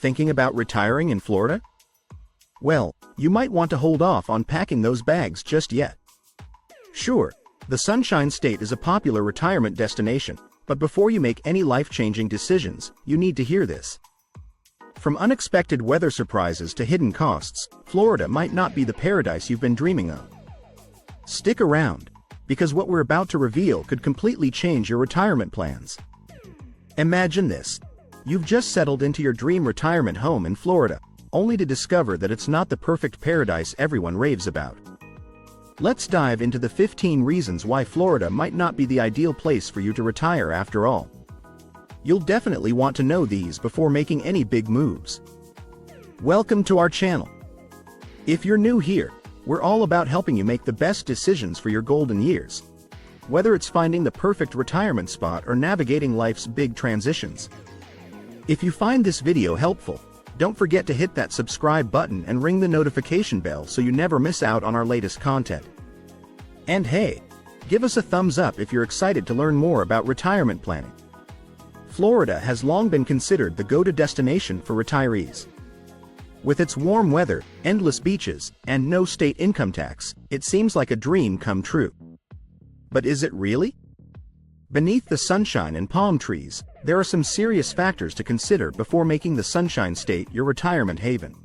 Thinking about retiring in Florida? Well, you might want to hold off on packing those bags just yet. Sure, the Sunshine State is a popular retirement destination, but before you make any life-changing decisions, you need to hear this. From unexpected weather surprises to hidden costs, Florida might not be the paradise you've been dreaming of. Stick around, because what we're about to reveal could completely change your retirement plans. Imagine this. You've just settled into your dream retirement home in Florida, only to discover that it's not the perfect paradise everyone raves about. Let's dive into the 15 reasons why Florida might not be the ideal place for you to retire after all. You'll definitely want to know these before making any big moves. Welcome to our channel. If you're new here, we're all about helping you make the best decisions for your golden years. Whether it's finding the perfect retirement spot or navigating life's big transitions. If you find this video helpful, don't forget to hit that subscribe button and ring the notification bell so you never miss out on our latest content. And hey, give us a thumbs up if you're excited to learn more about retirement planning. Florida has long been considered the go-to destination for retirees. With its warm weather, endless beaches, and no state income tax, it seems like a dream come true. But is it really? Beneath the sunshine and palm trees, there are some serious factors to consider before making the Sunshine State your retirement haven.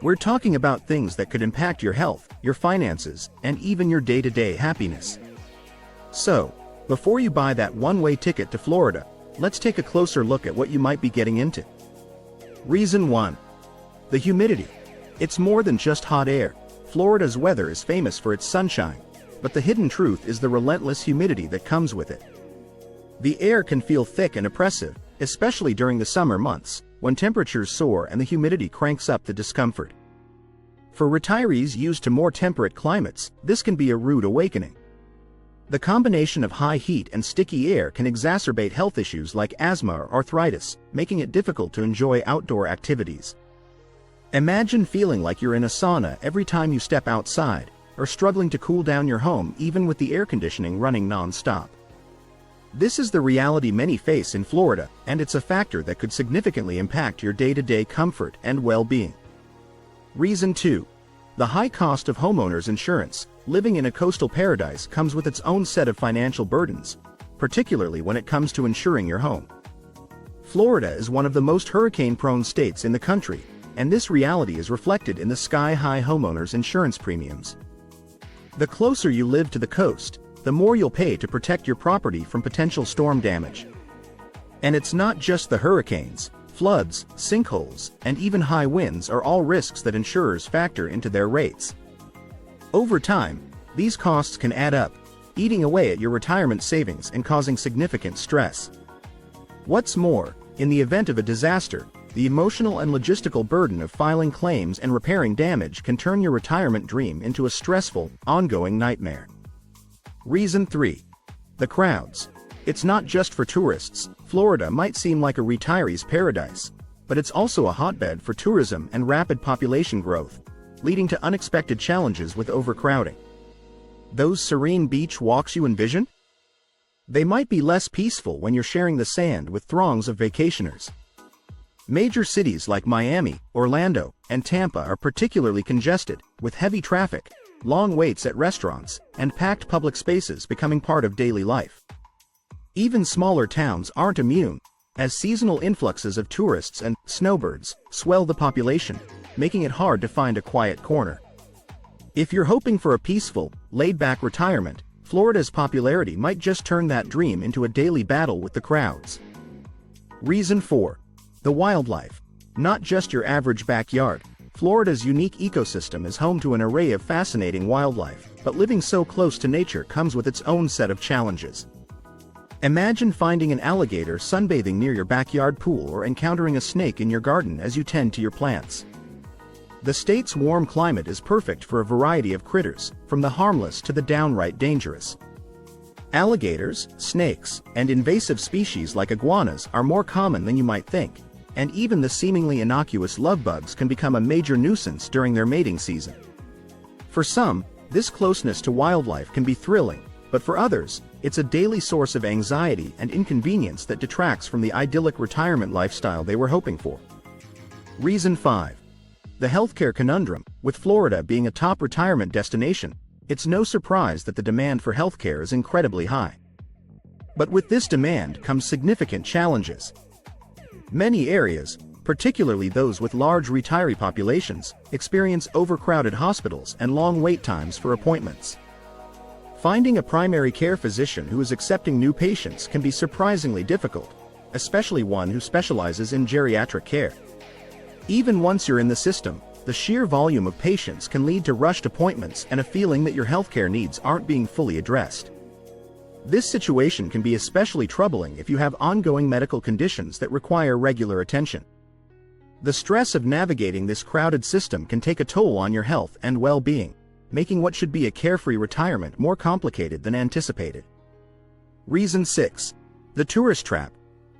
We're talking about things that could impact your health, your finances, and even your day-to-day happiness. So, before you buy that one-way ticket to Florida, let's take a closer look at what you might be getting into. Reason 1. The humidity. It's more than just hot air. Florida's weather is famous for its sunshine, but the hidden truth is the relentless humidity that comes with it. The air can feel thick and oppressive, especially during the summer months, when temperatures soar and the humidity cranks up the discomfort. For retirees used to more temperate climates, this can be a rude awakening. The combination of high heat and sticky air can exacerbate health issues like asthma or arthritis, making it difficult to enjoy outdoor activities. Imagine feeling like you're in a sauna every time you step outside, or struggling to cool down your home even with the air conditioning running non-stop. This is the reality many face in Florida, and it's a factor that could significantly impact your day-to-day comfort and well-being. Reason 2. The high cost of homeowners insurance. Living in a coastal paradise comes with its own set of financial burdens, particularly when it comes to insuring your home. Florida is one of the most hurricane-prone states in the country, and this reality is reflected in the sky-high homeowners insurance premiums. The closer you live to the coast, the more you'll pay to protect your property from potential storm damage. And it's not just the hurricanes. Floods, sinkholes, and even high winds are all risks that insurers factor into their rates. Over time, these costs can add up, eating away at your retirement savings and causing significant stress. What's more, in the event of a disaster, the emotional and logistical burden of filing claims and repairing damage can turn your retirement dream into a stressful, ongoing nightmare. Reason 3. The crowds. It's not just for tourists. Florida might seem like a retiree's paradise, but it's also a hotbed for tourism and rapid population growth, leading to unexpected challenges with overcrowding. Those serene beach walks you envision? They might be less peaceful when you're sharing the sand with throngs of vacationers. Major cities like Miami, Orlando, and Tampa are particularly congested, with heavy traffic, long waits at restaurants, and packed public spaces becoming part of daily life. Even smaller towns aren't immune, as seasonal influxes of tourists and snowbirds swell the population, making it hard to find a quiet corner. If you're hoping for a peaceful, laid-back retirement, Florida's popularity might just turn that dream into a daily battle with the crowds. Reason 4. The wildlife. Not just your average backyard. Florida's unique ecosystem is home to an array of fascinating wildlife, but living so close to nature comes with its own set of challenges. Imagine finding an alligator sunbathing near your backyard pool or encountering a snake in your garden as you tend to your plants. The state's warm climate is perfect for a variety of critters, from the harmless to the downright dangerous. Alligators, snakes, and invasive species like iguanas are more common than you might think, and even the seemingly innocuous lovebugs can become a major nuisance during their mating season. For some, this closeness to wildlife can be thrilling, but for others, it's a daily source of anxiety and inconvenience that detracts from the idyllic retirement lifestyle they were hoping for. Reason 5. The healthcare conundrum. With Florida being a top retirement destination, it's no surprise that the demand for healthcare is incredibly high. But with this demand comes significant challenges. Many areas, particularly those with large retiree populations, experience overcrowded hospitals and long wait times for appointments. Finding a primary care physician who is accepting new patients can be surprisingly difficult, especially one who specializes in geriatric care. Even once you're in the system, the sheer volume of patients can lead to rushed appointments and a feeling that your healthcare needs aren't being fully addressed. This situation can be especially troubling if you have ongoing medical conditions that require regular attention. The stress of navigating this crowded system can take a toll on your health and well-being, making what should be a carefree retirement more complicated than anticipated. Reason 6. The tourist trap.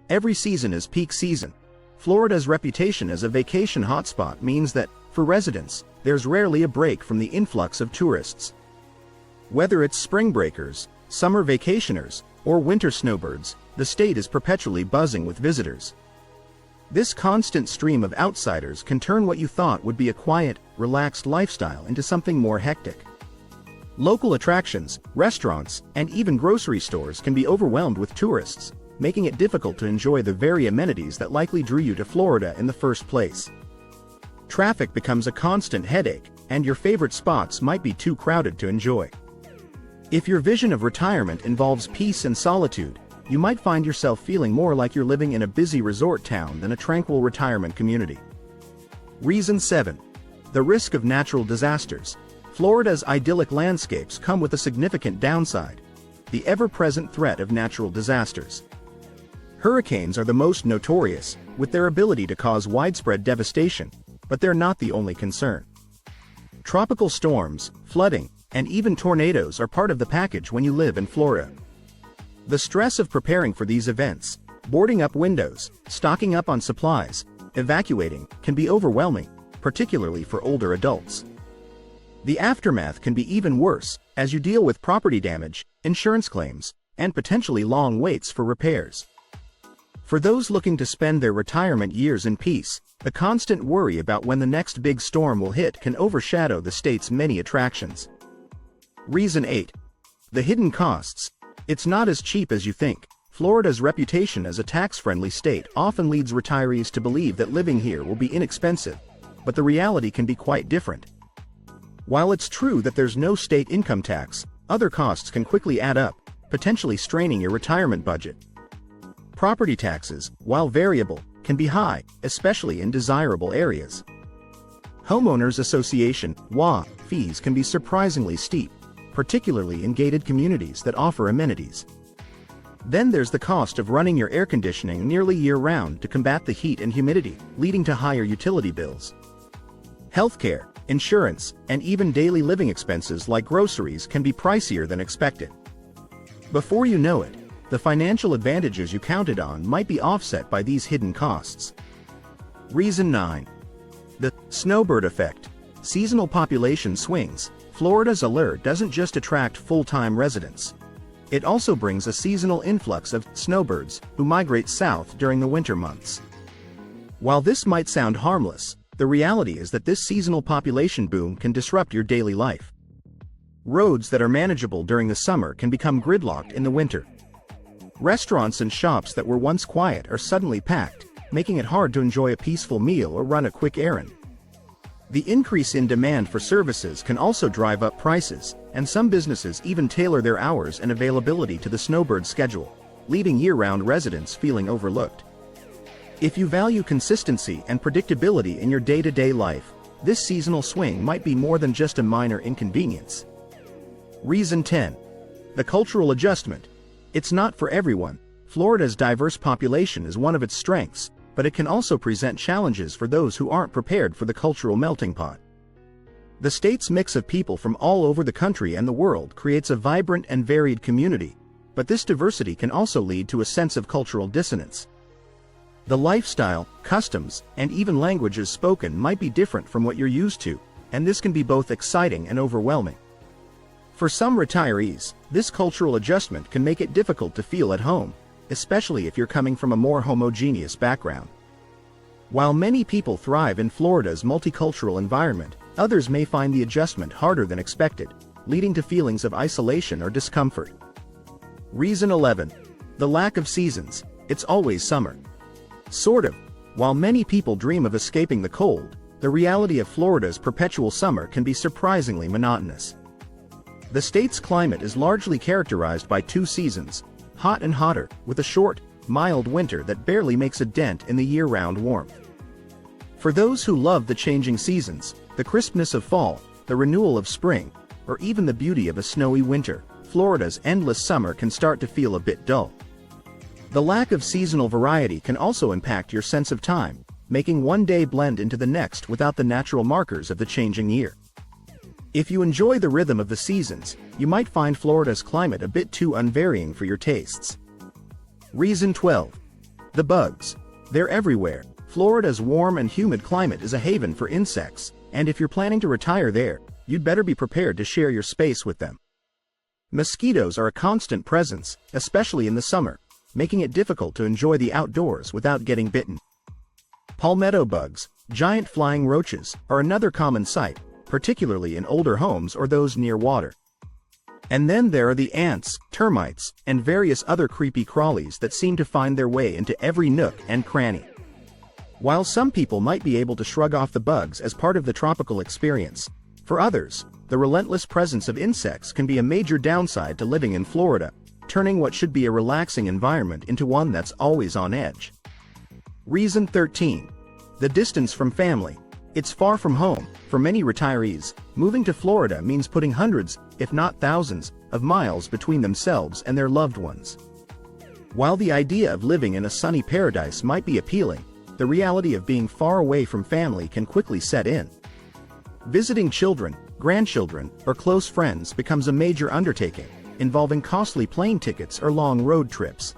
Every season is peak season. Florida's reputation as a vacation hotspot means that, for residents, there's rarely a break from the influx of tourists. Whether it's spring breakers, summer vacationers, or winter snowbirds, the state is perpetually buzzing with visitors. This constant stream of outsiders can turn what you thought would be a quiet, relaxed lifestyle into something more hectic. Local attractions, restaurants, and even grocery stores can be overwhelmed with tourists, making it difficult to enjoy the very amenities that likely drew you to Florida in the first place. Traffic becomes a constant headache, and your favorite spots might be too crowded to enjoy. If your vision of retirement involves peace and solitude, you might find yourself feeling more like you're living in a busy resort town than a tranquil retirement community. Reason 7. The risk of natural disasters. Florida's idyllic landscapes come with a significant downside: the ever-present threat of natural disasters. Hurricanes are the most notorious, with their ability to cause widespread devastation, but they're not the only concern. Tropical storms, flooding, and even tornadoes are part of the package when you live in Florida. The stress of preparing for these events, boarding up windows, stocking up on supplies, evacuating, can be overwhelming, particularly for older adults. The aftermath can be even worse, as you deal with property damage, insurance claims, and potentially long waits for repairs. For those looking to spend their retirement years in peace, the constant worry about when the next big storm will hit can overshadow the state's many attractions. Reason 8. The hidden costs. It's not as cheap as you think. Florida's reputation as a tax-friendly state often leads retirees to believe that living here will be inexpensive, but the reality can be quite different. While it's true that there's no state income tax, other costs can quickly add up, potentially straining your retirement budget. Property taxes, while variable, can be high, especially in desirable areas. Homeowners Association (WA) fees can be surprisingly steep, particularly in gated communities that offer amenities. Then there's the cost of running your air conditioning nearly year-round to combat the heat and humidity, leading to higher utility bills. Healthcare, insurance, and even daily living expenses like groceries can be pricier than expected. Before you know it, the financial advantages you counted on might be offset by these hidden costs. Reason 9. The snowbird effect. Seasonal population swings. Florida's allure doesn't just attract full-time residents. It also brings a seasonal influx of snowbirds who migrate south during the winter months. While this might sound harmless, the reality is that this seasonal population boom can disrupt your daily life. Roads that are manageable during the summer can become gridlocked in the winter. Restaurants and shops that were once quiet are suddenly packed, making it hard to enjoy a peaceful meal or run a quick errand. The increase in demand for services can also drive up prices, and some businesses even tailor their hours and availability to the snowbird schedule, leaving year-round residents feeling overlooked. If you value consistency and predictability in your day-to-day life, this seasonal swing might be more than just a minor inconvenience. Reason 10. The cultural adjustment. It's not for everyone. Florida's diverse population is one of its strengths, but it can also present challenges for those who aren't prepared for the cultural melting pot. The state's mix of people from all over the country and the world creates a vibrant and varied community, but this diversity can also lead to a sense of cultural dissonance. The lifestyle, customs, and even languages spoken might be different from what you're used to, and this can be both exciting and overwhelming. For some retirees, this cultural adjustment can make it difficult to feel at home, especially if you're coming from a more homogeneous background. While many people thrive in Florida's multicultural environment, others may find the adjustment harder than expected, leading to feelings of isolation or discomfort. Reason 11. The lack of seasons. It's always summer. Sort of. While many people dream of escaping the cold, the reality of Florida's perpetual summer can be surprisingly monotonous. The state's climate is largely characterized by two seasons, hot and hotter, with a short, mild winter that barely makes a dent in the year-round warmth. For those who love the changing seasons, the crispness of fall, the renewal of spring, or even the beauty of a snowy winter, Florida's endless summer can start to feel a bit dull. The lack of seasonal variety can also impact your sense of time, making one day blend into the next without the natural markers of the changing year. If you enjoy the rhythm of the seasons, you might find Florida's climate a bit too unvarying for your tastes. Reason 12. The bugs. They're everywhere. Florida's warm and humid climate is a haven for insects, and if you're planning to retire there, you'd better be prepared to share your space with them. Mosquitoes are a constant presence, especially in the summer, making it difficult to enjoy the outdoors without getting bitten. Palmetto bugs, giant flying roaches, are another common sight, particularly in older homes or those near water. And then there are the ants, termites, and various other creepy crawlies that seem to find their way into every nook and cranny. While some people might be able to shrug off the bugs as part of the tropical experience, for others, the relentless presence of insects can be a major downside to living in Florida, turning what should be a relaxing environment into one that's always on edge. Reason 13. The distance from family. It's far from home. For many retirees, moving to Florida means putting hundreds, if not thousands, of miles between themselves and their loved ones. While the idea of living in a sunny paradise might be appealing, the reality of being far away from family can quickly set in. Visiting children, grandchildren, or close friends becomes a major undertaking, involving costly plane tickets or long road trips.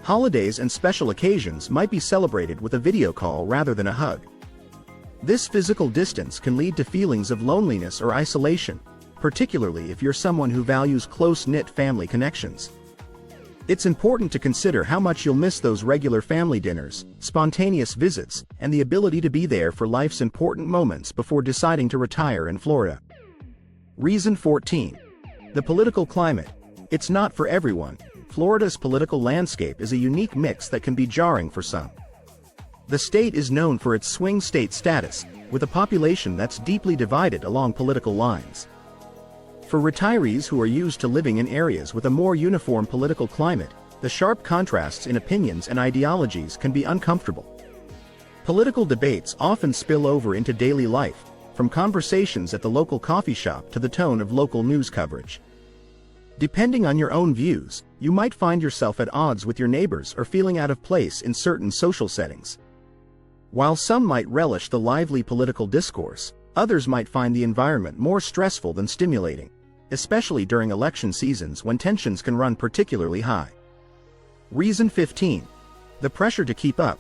Holidays and special occasions might be celebrated with a video call rather than a hug. This physical distance can lead to feelings of loneliness or isolation, particularly if you're someone who values close-knit family connections. It's important to consider how much you'll miss those regular family dinners, spontaneous visits, and the ability to be there for life's important moments before deciding to retire in Florida. Reason 14. The political climate. It's not for everyone. Florida's political landscape is a unique mix that can be jarring for some. The state is known for its swing state status, with a population that's deeply divided along political lines. For retirees who are used to living in areas with a more uniform political climate, the sharp contrasts in opinions and ideologies can be uncomfortable. Political debates often spill over into daily life, from conversations at the local coffee shop to the tone of local news coverage. Depending on your own views, you might find yourself at odds with your neighbors or feeling out of place in certain social settings. While some might relish the lively political discourse, others might find the environment more stressful than stimulating, especially during election seasons when tensions can run particularly high. Reason 15. The pressure to keep up.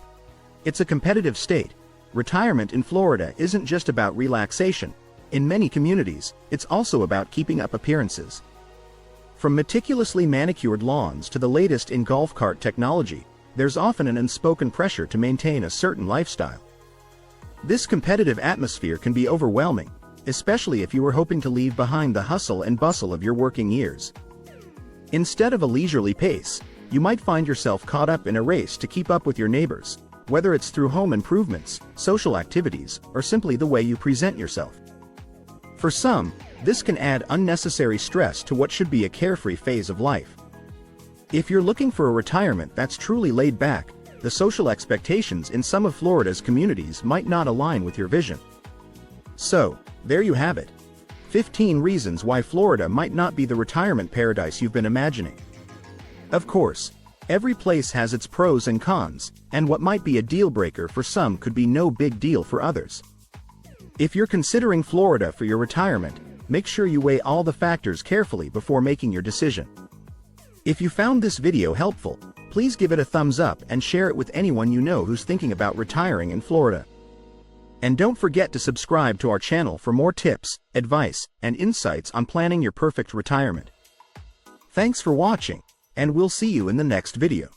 It's a competitive state. Retirement in Florida isn't just about relaxation. In many communities, it's also about keeping up appearances. From meticulously manicured lawns to the latest in golf cart technology, there's often an unspoken pressure to maintain a certain lifestyle. This competitive atmosphere can be overwhelming, especially if you were hoping to leave behind the hustle and bustle of your working years. Instead of a leisurely pace, you might find yourself caught up in a race to keep up with your neighbors, whether it's through home improvements, social activities, or simply the way you present yourself. For some, this can add unnecessary stress to what should be a carefree phase of life. If you're looking for a retirement that's truly laid back, the social expectations in some of Florida's communities might not align with your vision. So, there you have it. 15 reasons why Florida might not be the retirement paradise you've been imagining. Of course, every place has its pros and cons, and what might be a deal breaker for some could be no big deal for others. If you're considering Florida for your retirement, make sure you weigh all the factors carefully before making your decision. If you found this video helpful, please give it a thumbs up and share it with anyone you know who's thinking about retiring in Florida. And don't forget to subscribe to our channel for more tips, advice, and insights on planning your perfect retirement. Thanks for watching, and we'll see you in the next video.